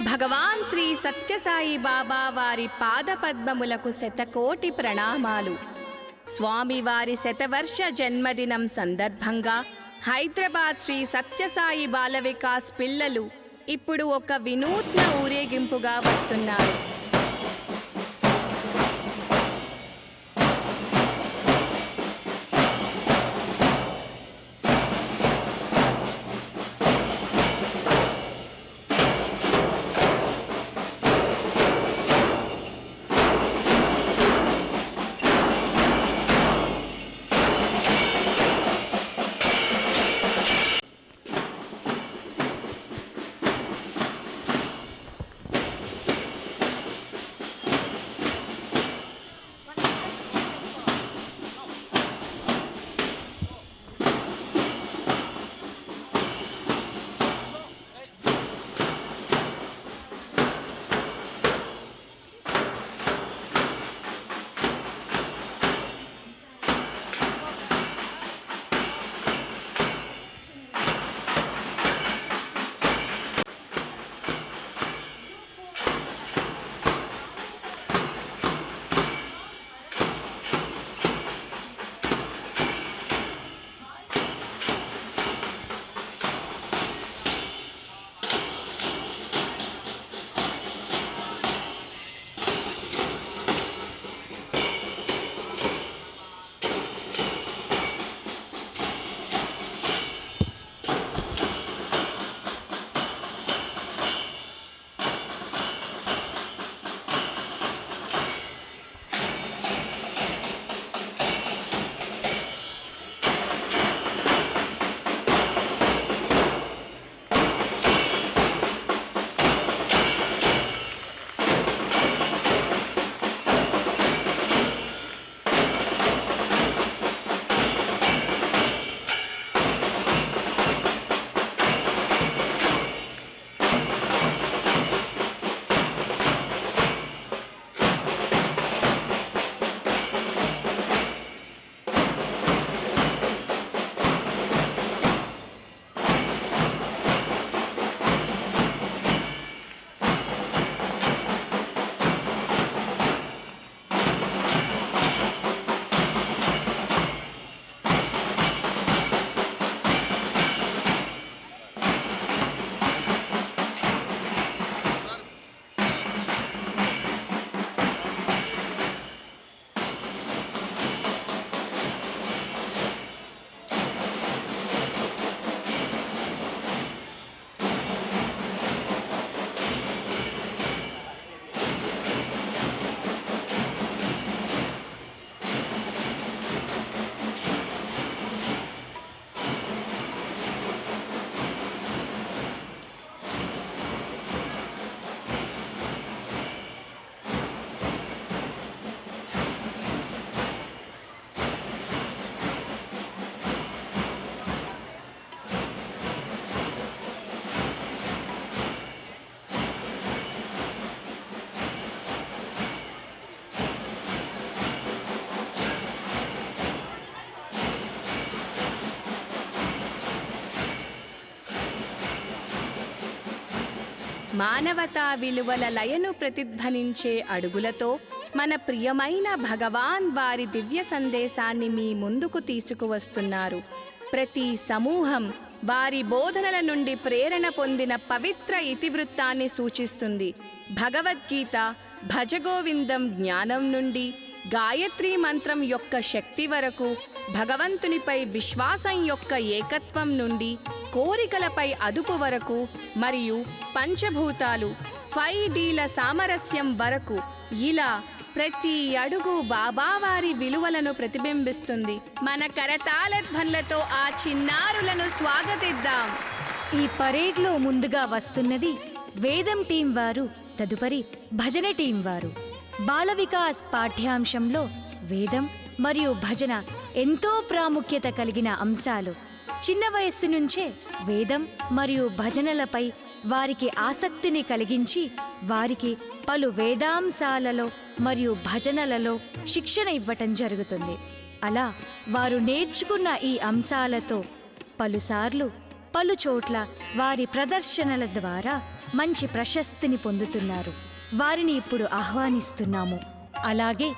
భగవాన్ శ్రీ సత్యసాయి బాబా వారి పాదపద్మములకు శతకోటి ప్రణామాలు. స్వామివారి శతవర్ష జన్మదినం సందర్భంగా హైదరాబాద్ శ్రీ సత్యసాయి బాల వికాస్ పిల్లలు ఇప్పుడు ఒక వినూత్న ఊరేగింపుగా వస్తున్నారు. మానవతా విలువల లయను ప్రతిధ్వనించే అడుగులతో మన ప్రియమైన భగవాన్ వారి దివ్య సందేశాన్ని మీ ముందుకు తీసుకువస్తున్నారు. ప్రతి సమూహం వారి బోధనల నుండి ప్రేరణ పొందిన పవిత్ర ఇతివృత్తాన్ని సూచిస్తుంది. భగవద్గీత, భజగోవిందం జ్ఞానం నుండి గాయత్రీ మంత్రం యొక్క శక్తి వరకు, భగవంతునిపై విశ్వాసం యొక్క ఏకత్వం నుండి కోరికలపై అదుపు వరకు, మరియు పంచభూతాలు 5Dల సామరస్యం వరకు, ఇలా ప్రతి అడుగు బాబావారి విలువలను ప్రతిబింబిస్తుంది. మన కరతాళ ధ్వనులతో ఆ చిన్నారులను స్వాగతిద్దాం. ఈ పరేడ్లో ముందుగా వస్తున్నది వేదం టీం వారు, తదుపరి భజన టీం వారు. బాల వికాస్ పాఠ్యాంశంలో వేదం మరియు భజన ఎంతో ప్రాముఖ్యత కలిగిన అంశాలు. చిన్న వయస్సు నుంచే వేదం మరియు భజనలపై వారికి ఆసక్తిని కలిగించి వారికి పలు వేదాంశాలలో మరియు భజనలలో శిక్షణ ఇవ్వటం జరుగుతుంది. అలా వారు నేర్చుకున్న ఈ అంశాలతో పలుసార్లు పలు చోట్ల వారి ప్రదర్శనల ద్వారా మంచి ప్రశస్తిని పొందుతున్నారు. వారిని ఇప్పుడు ఆహ్వానిస్తున్నాము. అలాగే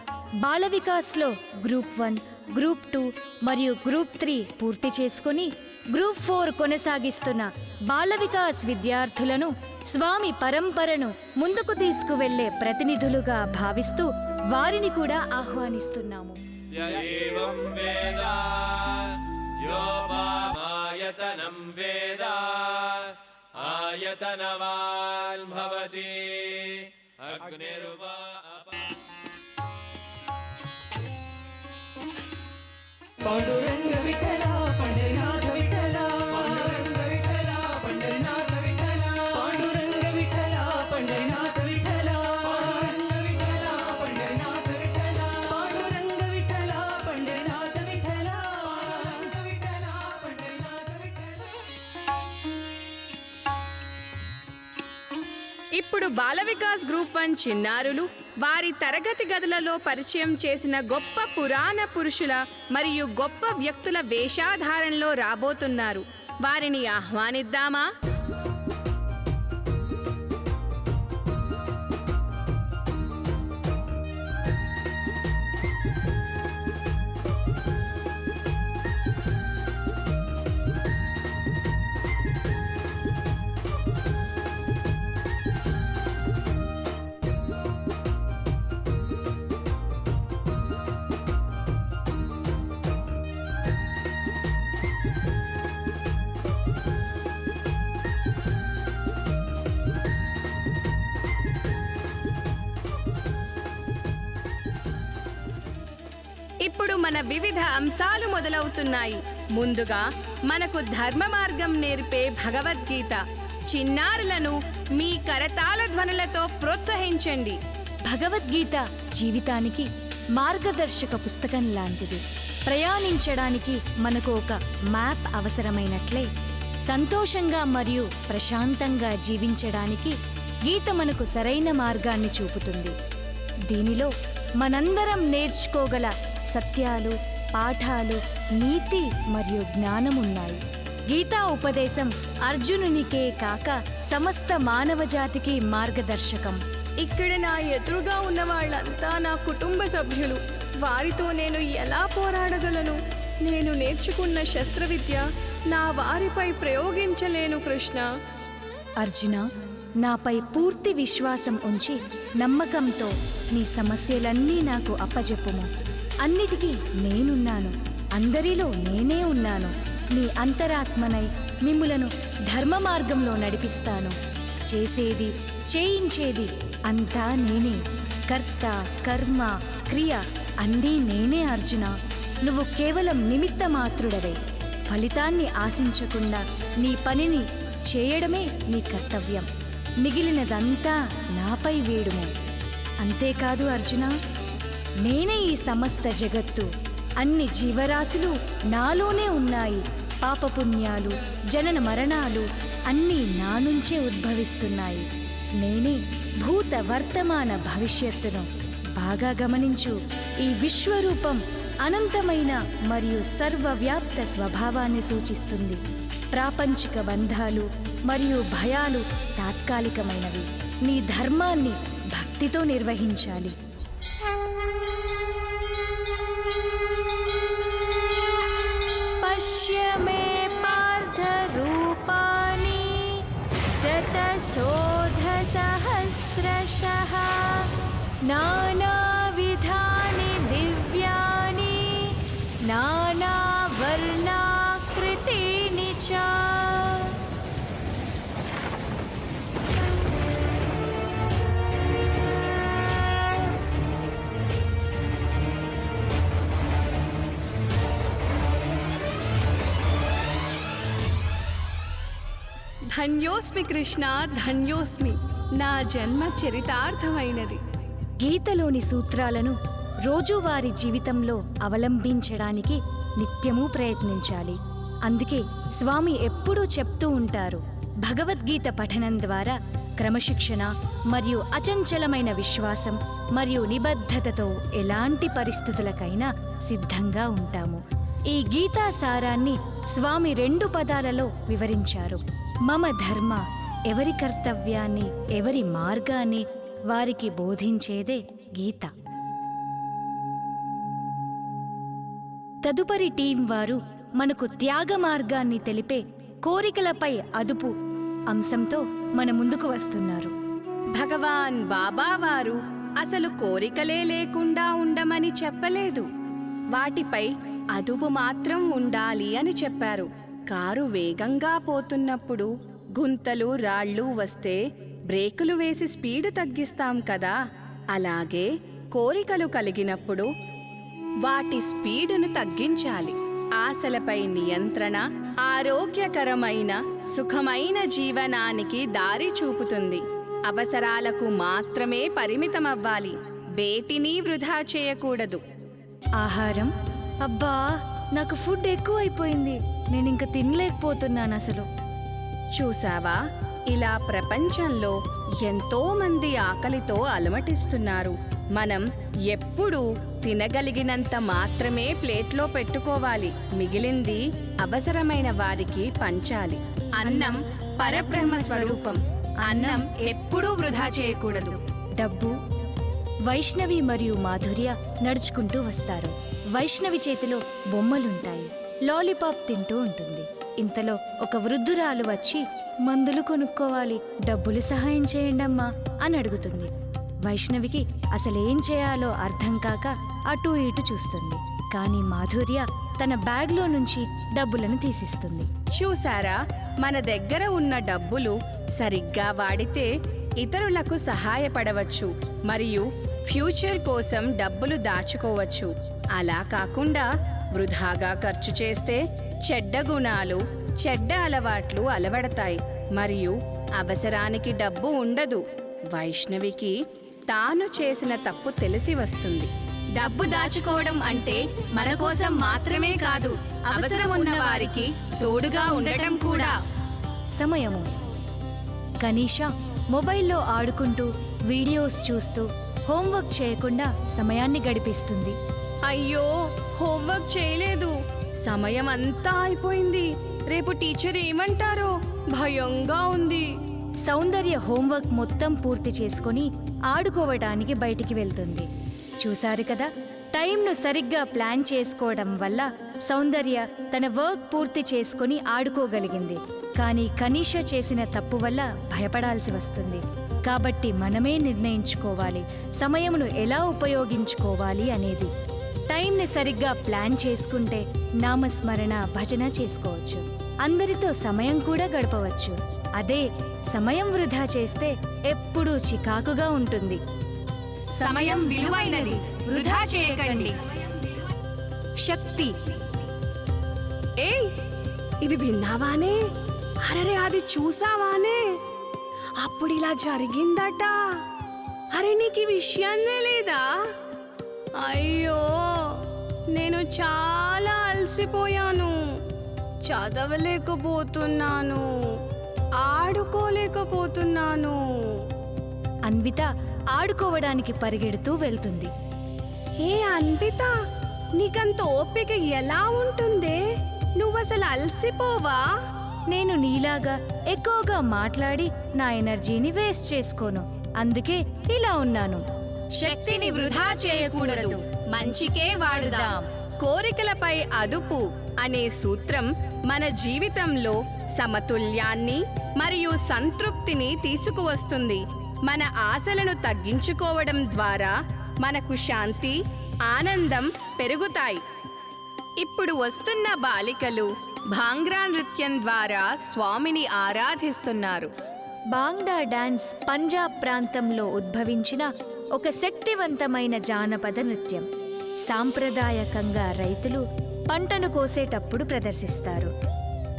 బాల వికాస్లో గ్రూప్ 1, గ్రూప్ 2 మరియు గ్రూప్ 3 పూర్తి చేసుకుని గ్రూప్ 4 కొనసాగిస్తున్న బాల వికాస్ విద్యార్థులను స్వామి పరంపరను ముందుకు తీసుకువెళ్లే ప్రతినిధులుగా భావిస్తూ వారిని కూడా ఆహ్వానిస్తున్నాము. పాండురంగ విఠల పండరినాథ విఠల పాండురంగ విఠల పండరినాథ విఠల పాండురంగ విఠల పండరినాథ విఠల పాండురంగ విఠల పండరినాథ విఠల పాండురంగ విఠల పండరినాథ విఠల పాండురంగ విఠల పండరినాథ విఠల. ఇప్పుడు బాల వికాస్ గ్రూప్ 1 చిన్నారులు వారి తరగతి గదులలో పరిచయం చేసిన గొప్ప పురాణ పురుషుల మరియు గొప్ప వ్యక్తుల వేషాధారణలో రాబోతున్నారు. వారిని ఆహ్వానిద్దామా? ఇప్పుడు మన వివిధ అంశాలు మొదలవుతున్నాయి. ముందుగా మనకు ధర్మ మార్గం నేర్పే భగవద్గీత. చిన్నారులను మీ కరతాళ ధ్వనులతో ప్రోత్సహించండి. భగవద్గీత జీవితానికి మార్గదర్శక పుస్తకం లాంటిది. ప్రయాణించడానికి మనకు ఒక మ్యాప్ అవసరమైనట్లే సంతోషంగా మరియు ప్రశాంతంగా జీవించడానికి గీత మనకు సరైన మార్గాన్ని చూపుతుంది. దీనిలో మనందరం నేర్చుకోగల సత్యాలు, పాఠాలు, నీతి మరియు జ్ఞానమున్నాయి. గీతా ఉపదేశం అర్జునునికే కాక సమస్త మానవ జాతికి మార్గదర్శకం. ఇక్కడ నా ఎదురుగా ఉన్న వాళ్ళంతా నా కుటుంబ సభ్యులు. వారితో నేను ఎలా పోరాడగలను? నేను నేర్చుకున్న శస్త్రవిద్య నా వారిపై ప్రయోగించలేను కృష్ణ. అర్జున, నాపై పూర్తి విశ్వాసం ఉంచి నమ్మకంతో నీ సమస్యలన్నీ నాకు అప్పజెప్పుము. అన్నిటికీ నేనున్నాను, అందరిలో నేనే ఉన్నాను. నీ అంతరాత్మనై మిమ్ములను ధర్మ మార్గంలో నడిపిస్తాను. చేసేది చేయించేది అంతా నేనే. కర్త, కర్మ, క్రియ అన్నీ నేనే అర్జున. నువ్వు కేవలం నిమిత్త మాత్రుడవే. ఫలితాన్ని ఆశించకుండా నీ పనిని చేయడమే నీ కర్తవ్యం. మిగిలినదంతా నాపై వేడుము. అంతేకాదు అర్జున, నేనే ఈ సమస్త జగత్తు. అన్ని జీవరాశులు నాలోనే ఉన్నాయి. పాపపుణ్యాలు, జనన మరణాలు అన్నీ నా నుంచే ఉద్భవిస్తున్నాయి. నేనే భూత వర్తమాన భవిష్యత్తును. బాగా గమనించు. ఈ విశ్వరూపం అనంతమైన మరియు సర్వవ్యాప్త స్వభావాన్ని సూచిస్తుంది. ప్రాపంచిక బంధాలు మరియు భయాలు తాత్కాలికమైనవి. నీ ధర్మాన్ని భక్తితో నిర్వహించాలి. పశ్య మే పార్థ రూపాణి శతశోధ సహస్రశః నానావిధాని దివ్యాని నానావర్ణాకృతీని చ. ధన్యోస్మి కృష్ణ, ధన్యోస్మి. నా జన్మ చరితార్థమైనది. గీతలోని సూత్రాలను రోజువారీ జీవితంలో అవలంబించడానికి నిత్యమూ ప్రయత్నించాలి. అందుకే స్వామి ఎప్పుడూ చెప్తూ ఉంటారు, భగవద్గీత పఠనం ద్వారా క్రమశిక్షణ మరియు అచంచలమైన విశ్వాసం మరియు నిబద్ధతతో ఎలాంటి పరిస్థితులకైనా సిద్ధంగా ఉంటాము. ఈ గీతా సారాన్ని స్వామి 2 పదాలలో వివరించారు. మమ ధర్మ, ఎవరి కర్తవ్యాన్ని, ఎవరి మార్గాన్ని వారికి బోధించేదే గీత. తదుపరి టీం వారు మనకు త్యాగ మార్గాన్ని తెలిపే కోరికలపై అదుపు అంశంతో మన ముందుకు వస్తున్నారు. భగవాన్ బాబా వారు అసలు కోరికలే లేకుండా ఉండమని చెప్పలేదు. వాటిపై అదుపు మాత్రం ఉండాలి అని చెప్పారు. కారు వేగంగా పోతున్నప్పుడు గుంతలు రాళ్ళు వస్తే బ్రేకులు వేసి స్పీడు తగ్గిస్తాం కదా, అలాగే కోరికలు కలిగినప్పుడు వాటి స్పీడును తగ్గించాలి. ఆశలపై నియంత్రణ ఆరోగ్యకరమైన సుఖమైన జీవనానికి దారి చూపుతుంది. అవసరాలకు మాత్రమే పరిమితమవ్వాలి, వేటిని వృధా చేయకూడదు. ఆహారం, అబ్బా నాకు ఫుడ్ ఎక్కువైపోయింది, నేనింక తినలేకపోతున్నాను అసలు. చూసావా, ఇలా ప్రపంచంలో ఎంతో మంది ఆకలితో అలమటిస్తున్నారు. మనం ఎప్పుడూ తినగలిగినంత మాత్రమే ప్లేట్లో పెట్టుకోవాలి, మిగిలింది అవసరమైన వారికి పంచాలి. అన్నం పరబ్రహ్మ స్వరూపం, అన్నం ఎప్పుడూ వృధా చేయకూడదు. డబ్బు. వైష్ణవి మరియు మాధుర్య నడుచుకుంటూ వస్తారు. వైష్ణవి చేతిలో బొమ్మలుంటాయి. లాలీపాప్ తింటూ ఉంటుంది. ఇంతలో ఒక వృద్ధురాలు వచ్చి, మందులు కొనుక్కోవాలి, డబ్బులు సహాయం చేయండమ్మా అని అడుగుతుంది. వైష్ణవికి అసలేం చేయాలో అర్థం కాక అటూ ఇటు చూస్తుంది. కానీ మాధుర్య తన బ్యాగ్లో నుంచి డబ్బులను తీసిస్తుంది. చూసారా, మన దగ్గర ఉన్న డబ్బులు సరిగ్గా వాడితే ఇతరులకు సహాయపడవచ్చు మరియు ఫ్యూచర్ కోసం డబ్బులు దాచుకోవచ్చు. అలా కాకుండా వృధాగా ఖర్చు చేస్తే చెడ్డ గుణాలు, చెడ్డ అలవాట్లు అలవడతాయి మరియు అవసరానికి డబ్బు ఉండదు. వైష్ణవికి తాను చేసిన తప్పు తెలిసి వస్తుంది. డబ్బు దాచుకోవడం అంటే మన కోసం మాత్రమే కాదు, అవసరం ఉన్న వారికి తోడుగా ఉండటం కూడా. సమయము. కనీషా మొబైల్లో ఆడుకుంటూ, వీడియోస్ చూస్తూ, హోంవర్క్ చేయకుండా సమయాన్ని గడిపిస్తుంది. అయ్యో, హోంవర్క్ చేయలేదు, సమయం అంతా అయిపోయింది, రేపు టీచర్ ఏమంటారో భయంగా ఉంది. సౌందర్య హోంవర్క్ మొత్తం పూర్తి చేసుకొని ఆడుకోవటానికి బయటికి వెళ్తుంది. చూశారు కదా, టైంను సరిగ్గా ప్లాన్ చేసుకోవడం వల్ల సౌందర్య తన వర్క్ పూర్తి చేసుకొని ఆడుకోగలిగింది. కానీ కనీష చేసిన తప్పు వల్ల భయపడాల్సి వస్తుంది. కాబట్టి మనమే నిర్ణయించుకోవాలి సమయమును ఎలా ఉపయోగించుకోవాలి అనేది. టైంని సరిగ్గా ప్లాన్ చేసుకుంటే నామస్మరణ, భజన చేసుకోవచ్చు. అందరితో సమయం కూడా గడపవచ్చు. అదే సమయం వృధా చేస్తే ఎప్పుడూ చికాకుగా ఉంటుంది. సమయం విలువైనది, వృధా చేయకండి. శక్తి. ఏయ్, ఇది విన్నావానే? అరే, అది చూసావానే? అప్పుడు ఇలా జరిగిందట. అరే, నీకు ఈ విషయం తెలీదా? అయ్యో, నేను చాలా అలసిపోయాను, చదవలేకపోతున్నాను, ఆడుకోలేకపోతున్నాను. అన్విత ఆడుకోవడానికి పరిగెడుతూ వెళ్తుంది. ఏ అన్విత, నీకంత ఓపిక ఎలా ఉంటుందే? నువ్వసలు అలసిపోవా? నేను నీలాగా ఎక్కువగా మాట్లాడి నా ఎనర్జీని వేస్ట్ చేసుకోను, అందుకే ఇలా ఉన్నాను. శక్తిని వృధా చేయకూడదు, మంచికే వాడుదాం. కోరికలపై అదుపు అనే సూత్రం మన జీవితంలో సమతుల్యాన్ని మరియు సంతృప్తిని తీసుకువస్తుంది. మన ఆశలను తగ్గించుకోవడం ద్వారా మనకు శాంతి, ఆనందం పెరుగుతాయి. ఇప్పుడు వస్తున్న బాలికలు భాంగ్రా నృత్యం ద్వారా స్వామిని ఆరాధిస్తున్నారు. బాంగ్డా డాన్స్ పంజాబ్ ప్రాంతంలో ఉద్భవించిన ఒక శక్తివంతమైన జానపద నృత్యం. సాంప్రదాయకంగా రైతులు పంటను కోసేటప్పుడు ప్రదర్శిస్తారు.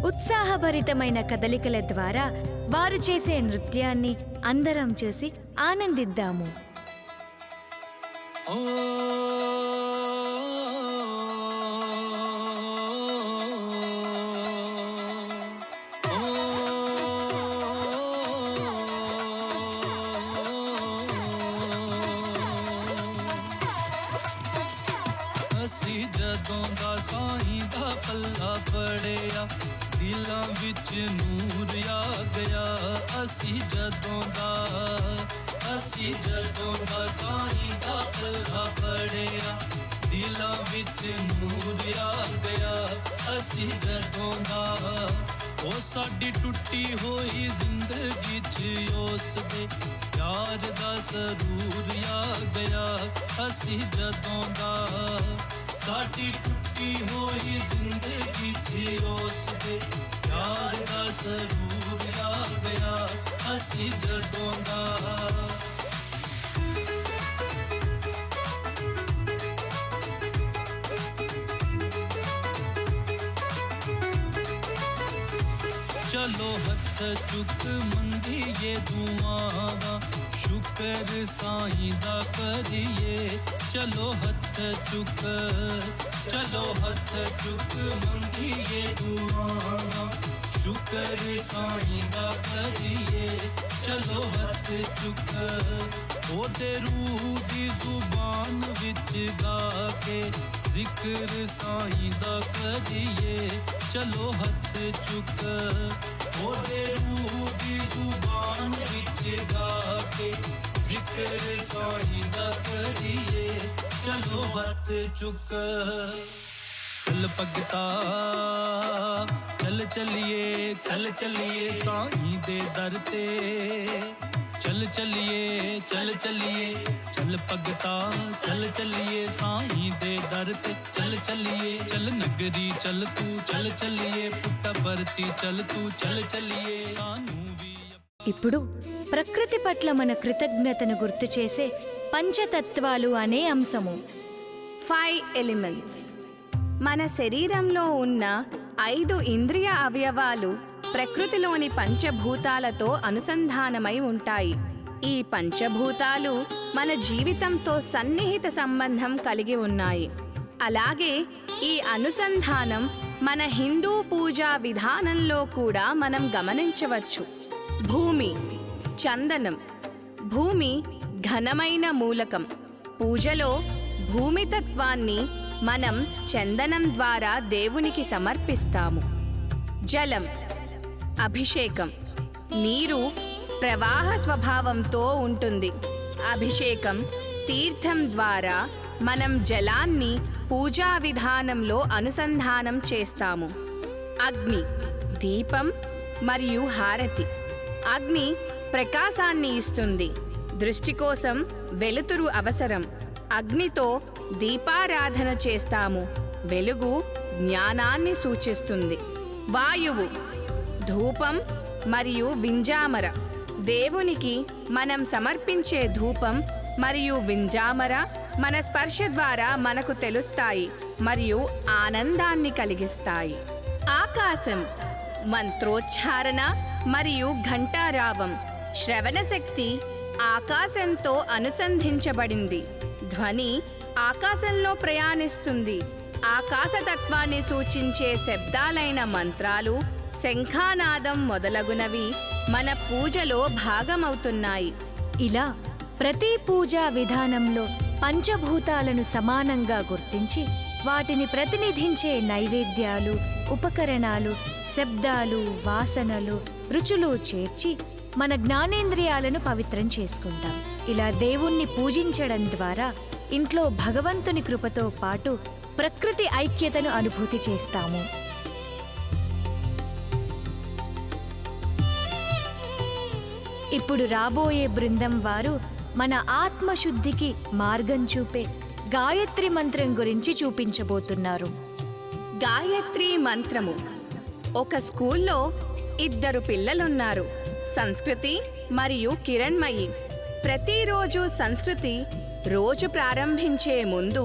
ఉత్సాహభరితమైన కదలికల ద్వారా వారు చేసే నృత్యాన్ని అందరం చూసి ఆనందిద్దాము. ਅਸੀਂ ਜਦੋਂ ਦਾ ਸਾਈਂ ਦਾ ਵਿੱਚ ਨੂਰ ਆ ਗਿਆ ਅਸੀਂ ਜਦੋਂ ਦਾ ਸਾਈਂ ਦਾ ਪੱਲਾ ਫੜਿਆ ਦਿਲਾਂ ਵਿੱਚ ਨੂਰ ਆ ਗਿਆ ਅਸੀਂ ਜਦੋਂ ਦਾ ਉਹ ਸਾਡੀ ਟੁੱਟੀ ਹੋਈ ਜ਼ਿੰਦਗੀ 'ਚ ਉਸ ਦੇ ਪਿਆਰ ਦਾ ਸਰੂਰ ਆ ਗਿਆ ਅਸੀਂ ਜਦੋਂ ਦਾ ਸਾਡੀ ਟੁੱਟੀ ਹੋਈ ਜ਼ਿੰਦਗੀ 'ਚ ਉਸ ਦੇ ਪਿਆਰ ਦਾ ਸਰੂਰ ਆ ਗਿਆ ਅਸੀਂ ਜਦੋਂ ਦਾ चलो हथ चुक मंगिए दुआवां शुक्र साईं दा करिए चलो हथ चुक मंगिए दुआवां शुक्र साईं दा करिए चलो हथ चुक ओदे रूह दी जुबान विच गा के जिक्र साईं दा करिए चलो हथ चुक ओदे रूह दी जुबान विच गा के जिक्र साईं दा करिए चलो हथ चुक चल भगता चल चलिए साईं दे दर ते चल भगता चल चलिए साईं दे दर ते चल नगरी चल तू चलिए पुट्टबर्ती चल तू चलिए सानू भी ఇప్పుడు ప్రకృతి పట్ల మన కృతజ్ఞతను గుర్తు చేసే పంచతత్వాలు అనే అంశము. 5 ఎలిమెంట్స్. మన శరీరంలో ఉన్న 5 ఇంద్రియ అవయవాలు ప్రకృతిలోని పంచభూతాలతో అనుసంధానమై ఉంటాయి. ఈ పంచభూతాలు మన జీవితంతో సన్నిహిత సంబంధం కలిగి ఉన్నాయి. అలాగే ఈ అనుసంధానం మన హిందూ పూజా విధానంలో కూడా మనం గమనించవచ్చు. భూమి, చందనం. భూమి ఘనమైన మూలకం. పూజలో భూమితత్వాన్ని మనం చందనం ద్వారా దేవునికి సమర్పిస్తాము. జలం, అభిషేకం. నీరు ప్రవాహ స్వభావంతో ఉంటుంది. అభిషేకం, తీర్థం ద్వారా మనం జలాన్ని పూజా విధానంలో అనుసంధానం చేస్తాము. అగ్ని, దీపం మరియు హారతి. అగ్ని ప్రకాశాన్ని ఇస్తుంది. దృష్టి కోసం వెలుతురు అవసరం. అగ్నితో దీపారాధన చేస్తాము. వెలుగు జ్ఞానాన్ని సూచిస్తుంది. వాయువు, ధూపం మరియు వింజామర. దేవునికి మనం సమర్పించే ధూపం మరియు వింజామర మన స్పర్శ ద్వారా మనకు తెలుస్తాయి మరియు ఆనందాన్ని కలిగిస్తాయి. ఆకాశం, మంత్రోచ్చారణ మరియు ఘంటారావం. శ్రవణ శక్తి ఆకాశంతో అనుసంధించబడింది. ధ్వని ఆకాశంలో ప్రయాణిస్తుంది. ఆకాశతత్వాన్ని సూచించే శబ్దాలైన మంత్రాలు, శంఖానాదం మొదలగునవి మన పూజలో భాగమవుతున్నాయి. ఇలా ప్రతి పూజా విధానంలో పంచభూతాలను సమానంగా గుర్తించి వాటిని ప్రతినిధించే నైవేద్యాలు, ఉపకరణాలు, శబ్దాలు, వాసనలు, రుచులు చేర్చి మన జ్ఞానేంద్రియాలను పవిత్రం చేసుకుంటాం. ఇలా దేవుణ్ణి పూజించడం ద్వారా ఇంట్లో భగవంతుని కృపతో పాటు ప్రకృతి ఐక్యతను అనుభూతి చేస్తాము. ఇప్పుడు రాబోయే బృందం వారు మన ఆత్మశుద్ధికి మార్గం చూపే గాయత్రి మంత్రం గురించి చూపించబోతున్నారు. గాయత్రి మంత్రము. ఒక స్కూల్లో 2 పిల్లలున్నారు, సంస్కృతి మరియు కిరణ్మయి. ప్రతిరోజు సంస్కృతి రోజు ప్రారంభించే ముందు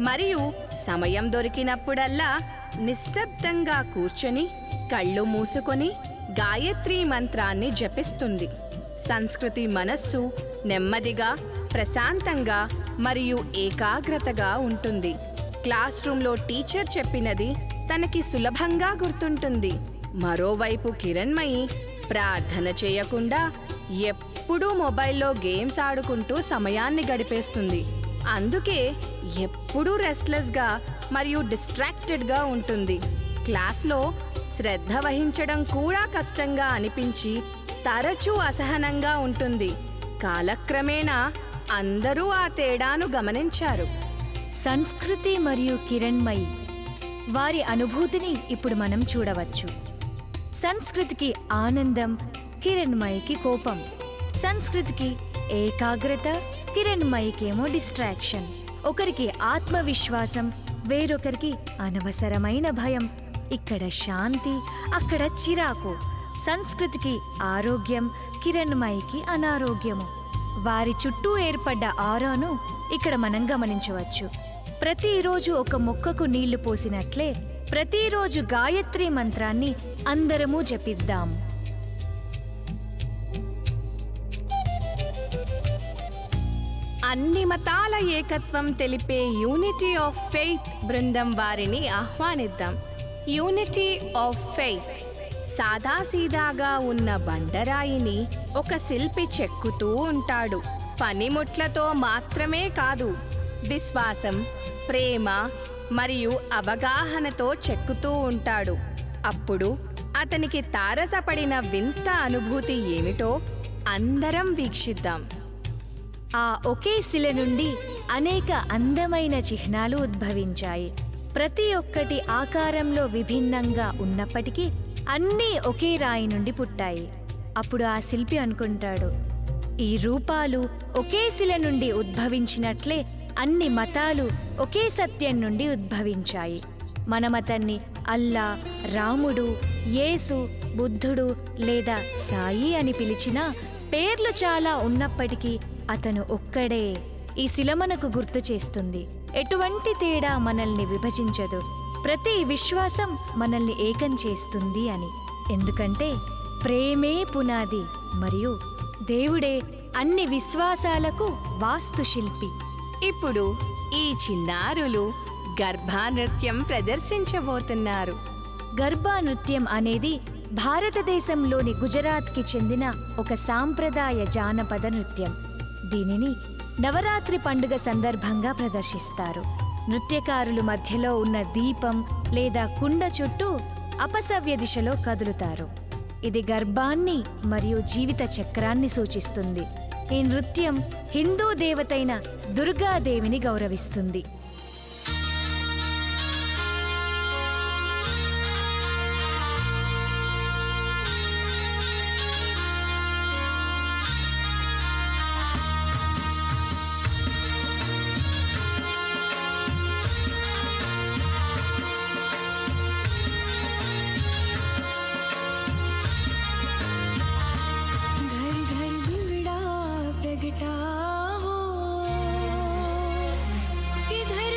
మరియు సమయం దొరికినప్పుడల్లా నిశ్శబ్దంగా కూర్చొని కళ్ళు మూసుకొని గాయత్రి మంత్రాన్ని జపిస్తుంది. సంస్కృతి మనస్సు నెమ్మదిగా, ప్రశాంతంగా మరియు ఏకాగ్రతగా ఉంటుంది. క్లాస్ రూమ్లో టీచర్ చెప్పినది తనకి సులభంగా గుర్తుంటుంది. మరోవైపు కిరణ్మయి ప్రార్థన చేయకుండా ఎప్పుడూ మొబైల్లో గేమ్స్ ఆడుకుంటూ సమయాన్ని గడిపేస్తుంది. అందుకే ఎప్పుడూ రెస్ట్లెస్గా మరియు డిస్ట్రాక్టెడ్గా ఉంటుంది. క్లాస్లో శ్రద్ధ వహించడం కూడా కష్టంగా అనిపించి తరచూ అసహనంగా ఉంటుంది. కాలక్రమేణా అందరూ ఆ తేడాను గమనించారు. సంస్కృతి మరియు కిరణ్మయి వారి అనుభూతిని ఇప్పుడు మనం చూడవచ్చు. సంస్కృతికి ఆనందం, కిరణ్మయికి కోపం. సంస్కృతికి ఏకాగ్రత, కిరణ్మయికేమో డిస్ట్రాక్షన్. ఒకరికి ఆత్మవిశ్వాసం, వేరొకరికి అనవసరమైన భయం. ఇక్కడ శాంతి, అక్కడ చిరాకు. సంస్కృతికి ఆరోగ్యం, కిరణ్మయికి అనారోగ్యము. వారి చుట్టూ ఏర్పడ్డ ఆరాను ఇక్కడ మనం గమనించవచ్చు. ప్రతిరోజు ఒక మొక్కకు నీళ్లు పోసినట్లే ప్రతిరోజు గాయత్రి మంత్రాన్ని అందరము జపిద్దాం. అన్ని మతాల ఏకత్వం తెలిపే యూనిటీ ఆఫ్ ఫెయిత్ బృందం వారిని ఆహ్వానిద్దాం. యూనిటీ ఆఫ్ ఫెయిత్ సాదాసీదాగా ఉన్న బండరాయిని ఒక శిల్పి చెక్కుతూ ఉంటాడు. పనిముట్లతో మాత్రమే కాదు, విశ్వాసం, ప్రేమ మరియు అవగాహనతో చెక్కుతూ ఉంటాడు. అప్పుడు అతనికి తారసపడిన వింత అనుభూతి ఏమిటో అందరం వీక్షిద్దాం. ఆ ఒకే శిల నుండి అనేక అందమైన చిహ్నాలు ఉద్భవించాయి. ప్రతి ఒక్కటి ఆకారంలో విభిన్నంగా ఉన్నప్పటికీ అన్నీ ఒకే రాయి నుండి పుట్టాయి. అప్పుడు ఆ శిల్పి అనుకుంటాడు, ఈ రూపాలు ఒకే శిల నుండి ఉద్భవించినట్లే అన్ని మతాలు ఒకే సత్యం నుండి ఉద్భవించాయి. మనమతన్ని అల్లా, రాముడు, యేసు, బుద్ధుడు లేదా సాయి అని పిలిచినా పేర్లు చాలా ఉన్నప్పటికీ అతను ఒక్కడే. ఈ శిల మనకు గుర్తు చేస్తుంది, ఎటువంటి తేడా మనల్ని విభజించదు, ప్రతి విశ్వాసం మనల్ని ఏకం చేస్తుంది అని. ఎందుకంటే ప్రేమే పునాది మరియు దేవుడే అన్ని విశ్వాసాలకు వాస్తుశిల్పి. ఇప్పుడు ఈ చిన్నారులు గర్భా నృత్యం ప్రదర్శించబోతున్నారు. గర్భా నృత్యం అనేది భారతదేశంలోని గుజరాత్కి చెందిన ఒక సాంప్రదాయ జానపద నృత్యం. దీనిని నవరాత్రి పండుగ సందర్భంగా ప్రదర్శిస్తారు. నృత్యకారులు మధ్యలో ఉన్న దీపం లేదా కుండ చుట్టూ అపసవ్య దిశలో కదులుతారు. ఇది గర్భాన్ని మరియు జీవిత చక్రాన్ని సూచిస్తుంది. ఈ నృత్యం హిందూ దేవతైన దుర్గాదేవిని గౌరవిస్తుంది. प्रगटा हो कि घर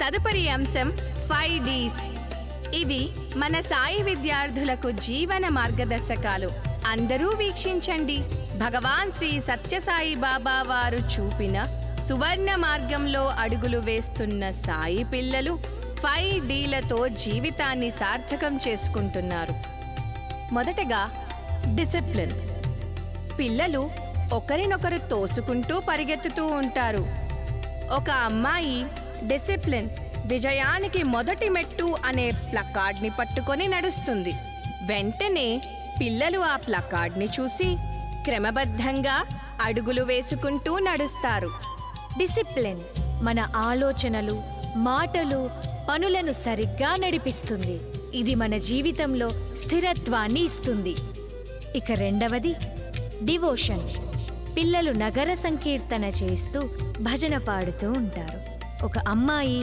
తదుపరి అంశం 5Ds. ఇవి మన సాయి విద్యార్థులకు జీవన మార్గదర్శకాలు. అందరూ వీక్షించండి. భగవాన్ శ్రీ సత్యసాయి బాబా వారు చూపిన సువర్ణ మార్గంలో అడుగులు వేస్తున్న సాయి పిల్లలు 5Dలతో జీవితాన్ని సార్థకం చేసుకుంటున్నారు. మొదటగా డిసిప్లిన్. పిల్లలు ఒకరినొకరు తోసుకుంటూ పరిగెత్తుతూ ఉంటారు. ఒక అమ్మాయి డిసిప్లిన్ విజయానికి మొదటి మెట్టు అనే ప్లకార్డ్ని పట్టుకొని నడుస్తుంది. వెంటనే పిల్లలు ఆ ప్లకార్డ్ని చూసి క్రమబద్ధంగా అడుగులు వేసుకుంటూ నడుస్తారు. డిసిప్లిన్ మన ఆలోచనలు, మాటలు, పనులను సరిగ్గా నడిపిస్తుంది. ఇది మన జీవితంలో స్థిరత్వాన్ని ఇస్తుంది. ఇక రెండవది డివోషన్. పిల్లలు నగర సంకీర్తన చేస్తూ భజన పాడుతూ ఉంటారు. ఒక అమ్మాయి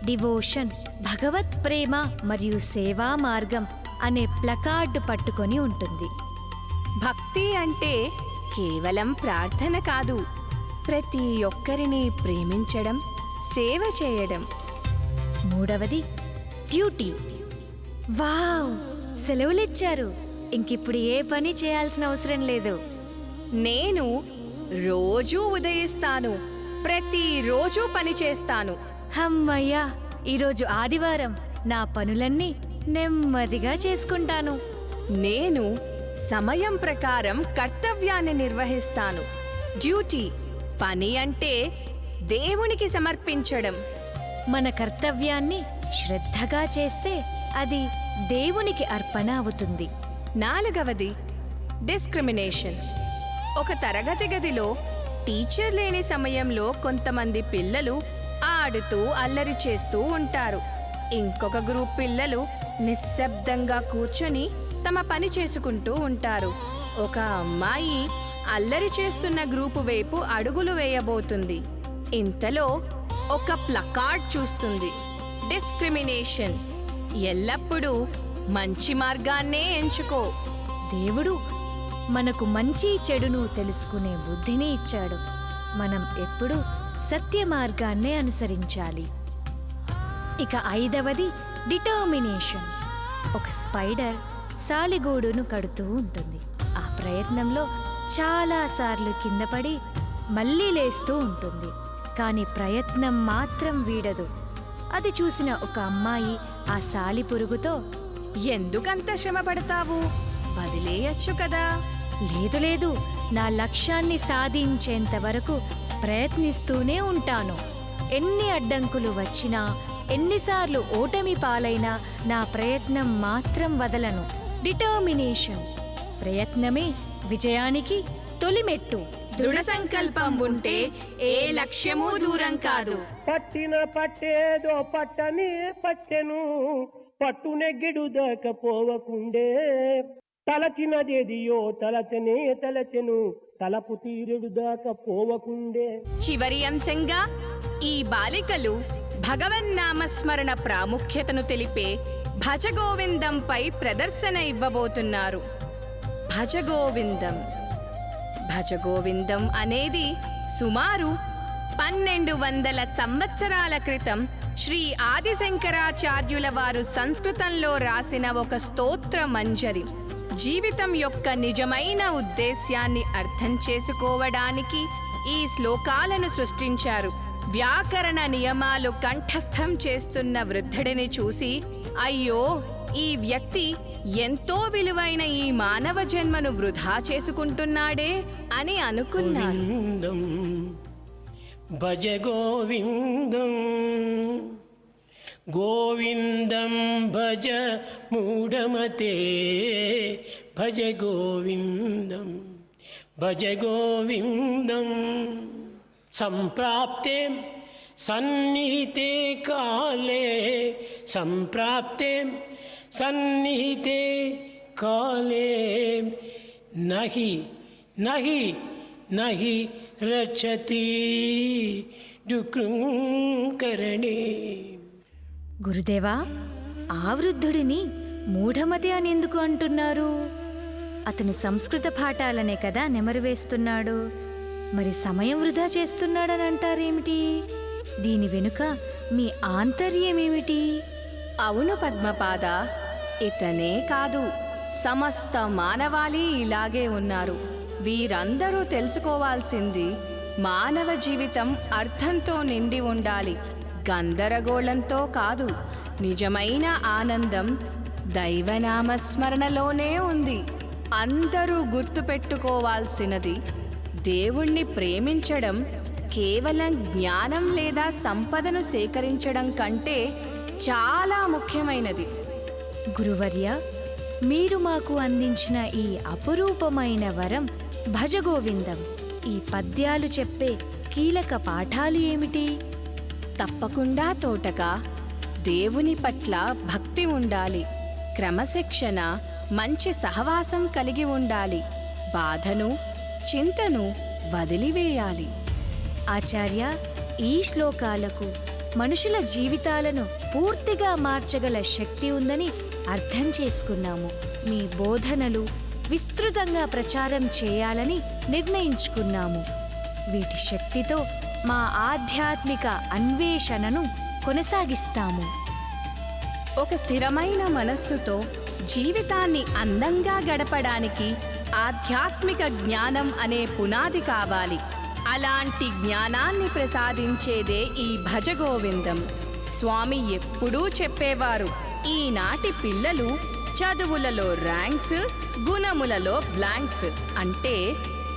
డివోషన్, భగవత్ ప్రేమ మరియు సేవా మార్గం అనే ప్లకార్డు పట్టుకొని ఉంటుంది. భక్తి అంటే కేవలం ప్రార్థన కాదు, ప్రతి ఒక్కరిని ప్రేమించడం, సేవ చేయడం. మూడవది డ్యూటీ. వావ్, సెలవులిచ్చారు, ఇంకిప్పుడు ఏ పని చేయాల్సిన అవసరం లేదు. నేను రోజూ ఉదయిస్తాను, ప్రతిరోజు పని చేస్తాను. హమ్మయ్యా, ఈరోజు ఆదివారం, నా పనులన్నీ నెమ్మదిగా చేసుకుంటాను. నేను సమయం ప్రకారం కర్తవ్యాన్ని నిర్వహిస్తాను. డ్యూటీ, పని అంటే దేవునికి సమర్పించడం. మన కర్తవ్యాన్ని శ్రద్ధగా చేస్తే అది దేవునికి అర్పణ అవుతుంది. నాలుగవది డిస్క్రిమినేషన్. ఒక తరగతి గదిలో టీచర్ లేని సమయంలో కొంతమంది పిల్లలు ఆడుతూ అల్లరి చేస్తూ ఉంటారు. ఇంకొక గ్రూప్ పిల్లలు నిశ్శబ్దంగా కూర్చొని తమ పని చేసుకుంటూ ఉంటారు. ఒక అమ్మాయి అల్లరి చేస్తున్న గ్రూపు వైపు అడుగులు వేయబోతుంది. ఇంతలో ఒక ప్లకార్డ్ చూస్తుంది. డిస్క్రిమినేషన్, ఎల్లప్పుడూ మంచి మార్గాన్నే ఎంచుకో. దేవుడు మనకు మంచి చెడును తెలుసుకునే బుద్ధిని ఇచ్చాడు. మనం ఎప్పుడూ సత్య మార్గాన్నే అనుసరించాలి. ఇక ఐదవది డిటర్మినేషన్. ఒక స్పైడర్ సాలిగూడును కడుతూ ఉంటుంది. ఆ ప్రయత్నంలో చాలాసార్లు కింద పడి మళ్ళీ లేస్తూ ఉంటుంది. కానీ ప్రయత్నం మాత్రం వీడదు. అది చూసిన ఒక అమ్మాయి ఆ సాలిపురుగుతో, ఎందుకంత శ్రమ పడతావు, వదిలేయచ్చు కదా. లేదు లేదు, నా లక్ష్యాన్ని సాధించేంత వరకు ప్రయత్నిస్తూనే ఉంటాను. ఎన్ని అడ్డంకులు వచ్చినా, ఎన్నిసార్లు ఓటమి పాలైనా నా ప్రయత్నం మాత్రం వదలను. డిటర్మినేషన్, ప్రయత్నమే విజయానికి తొలిమెట్టు. దృఢ సంకల్పం ఉంటే ఏ లక్ష్యమూ దూరం కాదు. పట్టిన పట్టేదో పట్టని పట్టెను, పట్టు నెగ్గిడు దకపోవకుండే. తలచినదేదియో తలచనే తలచెను, తలపు తీరెడు దాకపోవకుండే. చివరి అంశంగా ఈ బాలికలు భగవన్నామస్మరణ ప్రాముఖ్యతను తెలిపే భజగోవిందంపై ప్రదర్శన ఇవ్వబోతున్నారు. భజగోవిందం. భజగోవిందం అనేది సుమారు 1200 సంవత్సరాల క్రితం శ్రీ ఆదిశంకరాచార్యుల వారు సంస్కృతంలో రాసిన ఒక స్తోత్ర మంజరి. జీవితం యొక్క నిజమైన ఉద్దేశ్యాన్ని అర్థం చేసుకోవడానికి ఈ శ్లోకాలను సృష్టించారు. వ్యాకరణ నియమాలు కంఠస్థం చేస్తున్న వృద్ధుడిని చూసి, అయ్యో, ఈ వ్యక్తి ఎంతో విలువైన ఈ మానవ జన్మను వృధా చేసుకుంటున్నాడే అని అనుకున్నారు. గోవిందం భజ గోవిందం, గోవిందం భజ మూఢమతే. భజ గోవిందం భజ గోవిందం. సంప్రాప్తే సన్నిహితే కాలే, సంప్రాప్తే సన్నిహితే కాలే. నహి నహి నహి రక్షతి డుకృంకరణే. గురుదేవా, ఆ వృద్ధుడిని మూఢమతి అని ఎందుకు అంటున్నారు? అతను సంస్కృత పాఠాలనే కదా నెమరు వేస్తున్నాడు. మరి సమయం వృధా చేస్తున్నాడని అంటారేమిటి? దీని వెనుక మీ ఆంతర్యమేమిటి? అవును పద్మపాద, ఇతనే కాదు, సమస్త మానవాళి ఇలాగే ఉన్నారు. వీరందరూ తెలుసుకోవాల్సింది మానవ జీవితం అర్థంతో నిండి ఉండాలి, గందరగోళంతో కాదు. నిజమైన ఆనందం దైవనామస్మరణలోనే ఉంది. అందరూ గుర్తుపెట్టుకోవాల్సినది దేవుణ్ణి ప్రేమించడం కేవలం జ్ఞానం లేదా సంపదను సేకరించడం కంటే చాలా ముఖ్యమైనది. గురువర్య, మీరు మాకు అందించిన ఈ అపురూపమైన వరం భజగోవిందం. ఈ పద్యాలు చెప్పే కీలక పాఠాలు ఏమిటి? తప్పకుండా తోటక, దేవుని పట్ల భక్తి ఉండాలి, క్రమశిక్షణ, మంచి సహవాసం కలిగి ఉండాలి, బాధను చింతను వదిలివేయాలి. ఆచార్య, ఈ శ్లోకాలకు మనుషుల జీవితాలను పూర్తిగా మార్చగల శక్తి ఉందని అర్థం చేసుకున్నాము. మీ బోధనలు విస్తృతంగా ప్రచారం చేయాలని నిర్ణయించుకున్నాము. వీటి శక్తితో మా ఆధ్యాత్మిక అన్వేషణను కొనసాగిస్తాము. ఒక స్థిరమైన మనస్సుతో జీవితాన్ని అందంగా గడపడానికి ఆధ్యాత్మిక జ్ఞానం అనే పునాది కావాలి. అలాంటి జ్ఞానాన్ని ప్రసాదించేదే ఈ భజగోవిందం. స్వామి ఎప్పుడూ చెప్పేవారు, ఈనాటి పిల్లలు చదువులలో ర్యాంక్స్, గుణములలో బ్లాంక్స్. అంటే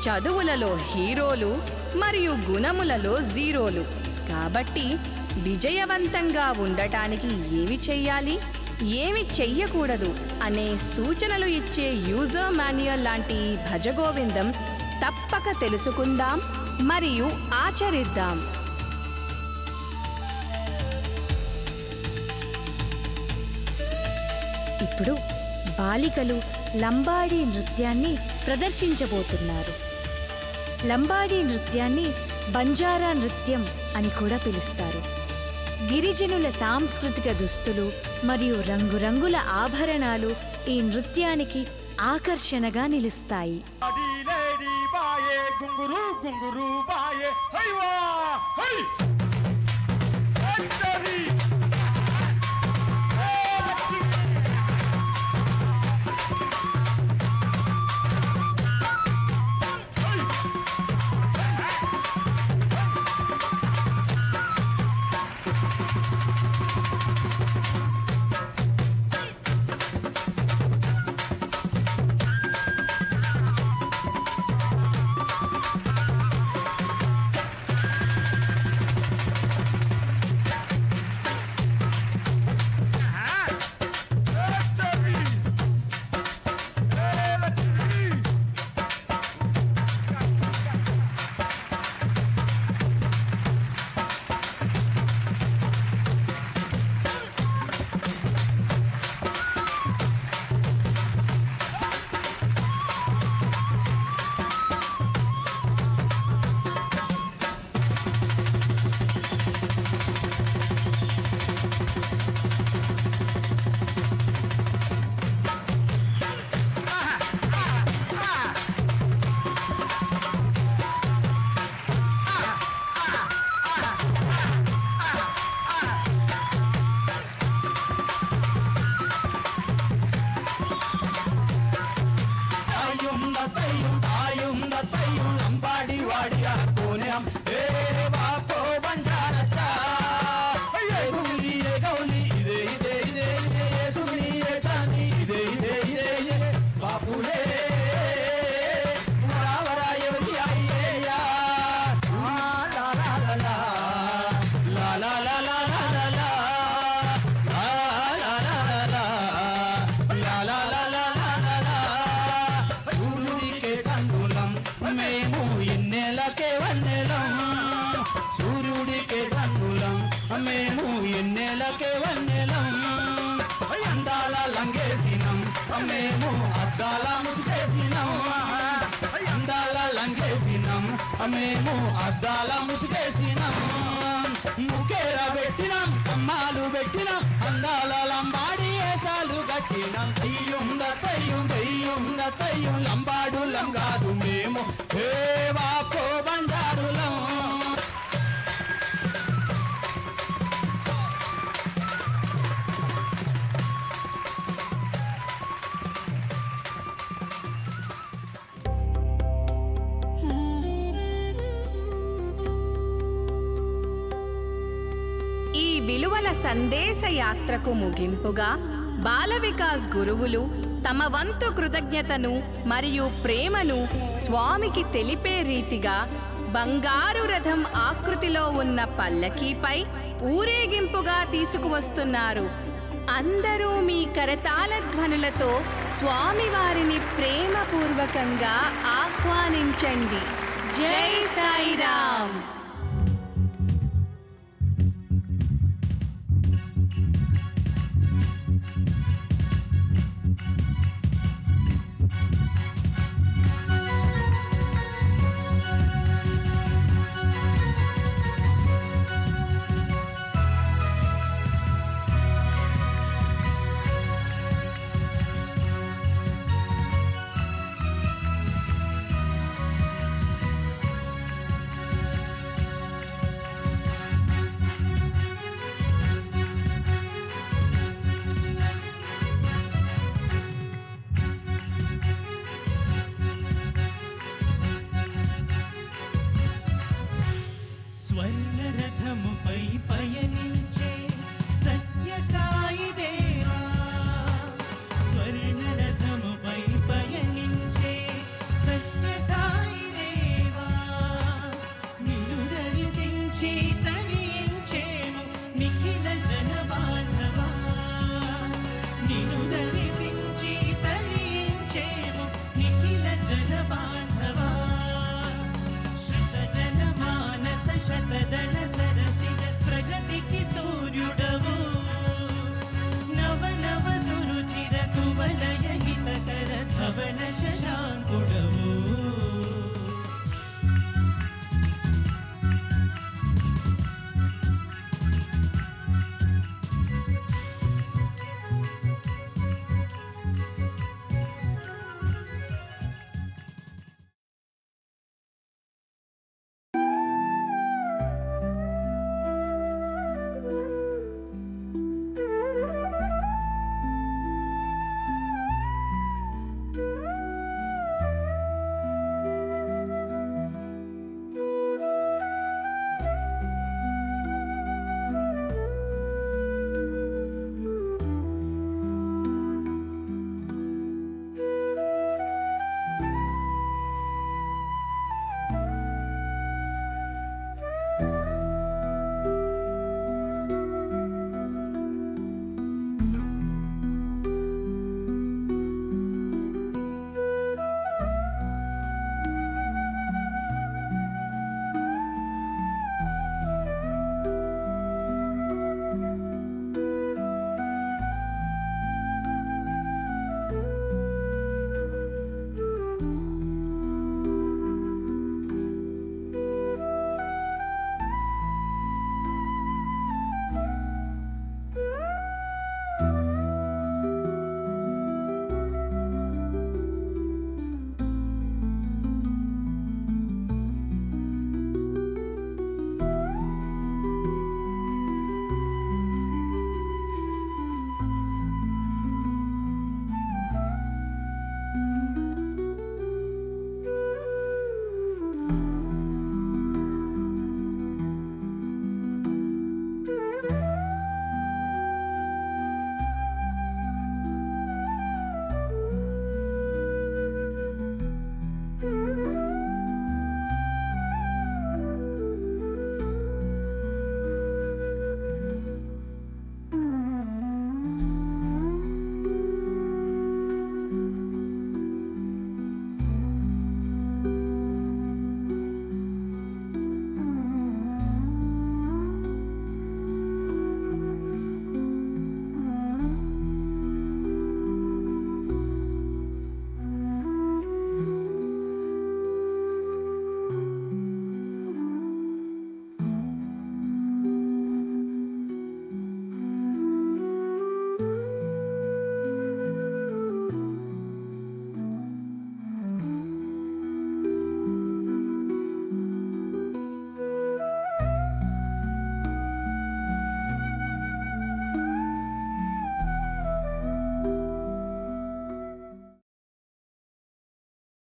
చదువులలో హీరోలు మరియు గుణములలో జీరోలు. కాబట్టి విజయవంతంగా ఉండటానికి ఏమి చెయ్యాలి, ఏమి చెయ్యకూడదు అనే సూచనలు ఇచ్చే యూజర్ మాన్యువల్ లాంటి భజగోవిందం తప్పక తెలుసుకుందాం మరియు ఆచరిద్దాం. ఇప్పుడు బాలికలు లంబాడీ నృత్యాన్ని ప్రదర్శించబోతున్నారు. లంబాడీ నృత్యాన్ని బంజారా నృత్యం అని కూడా పిలుస్తారు. గిరిజనుల సాంస్కృతిక దుస్తులు మరియు రంగురంగుల ఆభరణాలు ఈ నృత్యానికి ఆకర్షణగా నిలుస్తాయి. సూర్యుడికే కన్నులం మేము ఎన్నెలకే వన్నెలం అందాల లంగేసినం మేము అద్దాల ముసుగేసినం అందాల లంగేసినం మేము అద్దాల ముసుగేసినం ముకేర పెట్టినం కమ్మాలు పెట్టినం అందాల లంబాడి ఏసాలు కట్టినం దయ్యం లంబాడులం కాదు మేము ఏ వాపో బంజారులం విలువల సందేశ యాత్రకు ముగింపుగా బాల వికాస్ గురువులు తమ వంతు కృతజ్ఞతను మరియు ప్రేమను స్వామికి తెలిపే రీతిగా బంగారు రథం ఆకృతిలో ఉన్న పల్లకీపై ఊరేగింపుగా తీసుకువస్తున్నారు. అందరూ మీ కరతాళ ధ్వనులతో స్వామివారిని ప్రేమపూర్వకంగా ఆహ్వానించండి. జై సాయిరామ్.